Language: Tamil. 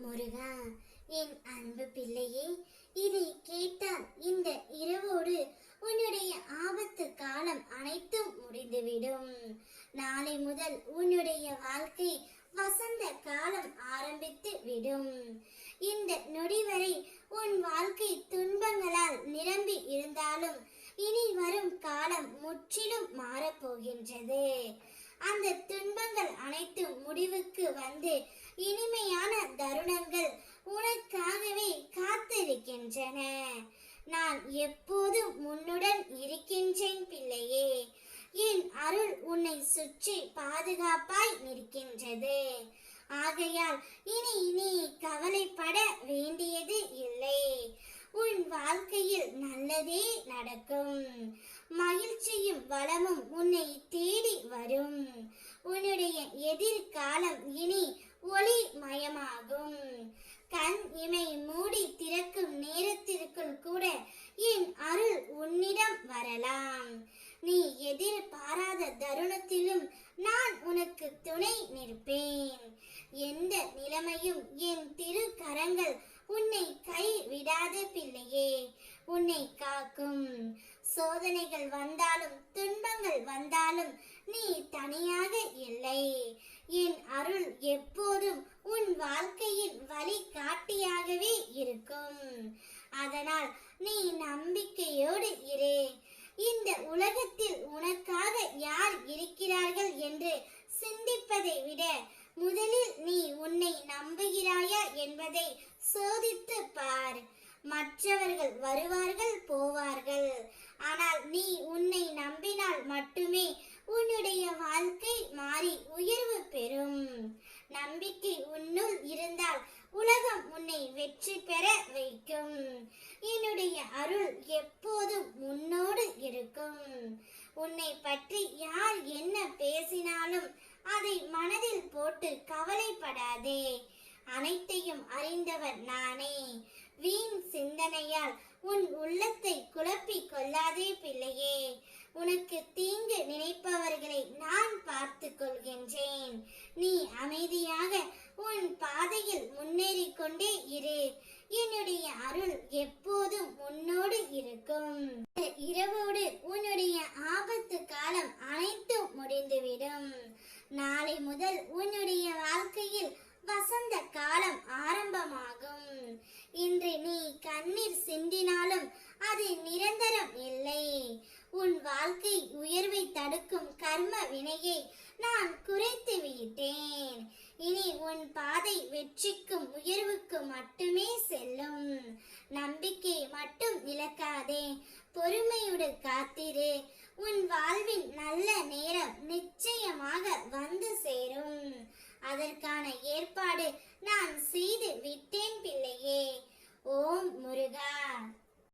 முருகா, என் அன்பு பிள்ளையே, இதை கேட்டால் இந்த இரவோடு உன்னுடைய ஆபத்து காலம் அனைத்தும் முடிந்துவிடும். நாளை முதல் உன்னுடைய வாழ்க்கை வசந்த காலம் ஆரம்பித்து விடும். இந்த நொடி வரை உன் வாழ்க்கை துன்பங்களால் நிரம்பி இருந்தாலும் இனி வரும் காலம் முற்றிலும் மாறப்போகின்றது. அந்த துன்பங்கள் அனைத்தும் முடிவுக்கு வந்து இனிமையான தருணங்கள் உனக்காகவே காத்திருக்கின்றன. நான் எப்போதும் உன்னுடன் இருக்கின்றேன் பிள்ளையே. என் அருள் உன்னை சுற்றி பாதுகாப்பாய் நிற்கின்றது. ஆகையால் இனி நீ கவலைப்பட வேண்டியது இல்லை. உன் வாழ்க்கையில் நல்லதே நடக்கும். மகிழ்ச்சியும் வளமும் உன்னை தேடி வரும். உன்னுடைய எதிர்காலம் இனி ஒளி மயமாகும். கண் இமை மூடி திறக்கும் நேரத்திற்குள் கூட என் அருள் உன்னிடம் வரலாம். நீ எதிர்பாராத தருணத்திலும் நான் உனக்கு துணை நிற்பேன். எந்த நிலைமையும் என் திரு கரங்கள் உன்னை கை விடாத பிள்ளையே. உன்னை காக்கும். சோதனைகள் வந்தாலும் துன்பங்கள் வந்தாலும் நீ தனியாக இல்லை. என் அருள் எப்போதும் உன் வாழ்க்கையின் வழிகாட்டியாகவே இருக்கும். அதனால் நீ நம்பிக்கையோடு இரு. இந்த உலகத்தில் உனக்காக யார் இருக்கிறார்கள் என்று சிந்திப்பதை விட முதலில் நீ உன்னை நம்புகிறாயா என்பதை சோதித்து பார். மற்றவர்கள் வருவார்கள் போவார்கள், ஆனால் நீ உன்னை நம்பினால் மட்டுமே உன்னுடைய வாழ்க்கை மாறி உயர்வு பெறும். நம்பிக்கை உன்னுள் இருந்தால் உலகம் உன்னை வெற்றி பெற வைக்கும். என்னுடைய அருள் எப்போதும் உன்னோடு இருக்கும். உன்னை பற்றி யார் என்ன பேசினாலும் அதை மனதில் போட்டு கவலைப்படாதே. அனைத்தையும் அறிந்தவர் நானே. வீண் சிந்தனையால் உன் உள்ளத்தை குழப்பிக் கொள்ளாதே பிள்ளையே. உனக்கு தீங்கு நினைப்பவர்களை நான் பார்த்து கொள்கின்றேன். நீ அமைதியாக உன் பாதையில் முன்னேறி கொண்டே இரு. என்னுடைய அருள் எப்போதும் உன்னோடு இருக்கும். இரவோடு உன்னுடைய ஆபத்து காலம் அனைத்தும் முடிந்துவிடும். நாளை முதல் உன்னுடைய வாழ்க்கையில் வசந்த காலம் ஆரம்பமாகும். இன்று நீ கண்ணீர் சிந்தினாலும் அது நிரந்தரம் இல்லை. உன் வாழ்க்கை உயர்வை தடுக்கும் கர்ம வினையை நான் குறைத்து விட்டேன். இனி உன் பாதை வெற்றிக்கும் உயர்வுக்கு மட்டுமே செல்லும். நம்பிக்கை மட்டும் இழக்காதே. பொறுமையோடு காத்திரு. உன் வாழ்வின் நல்ல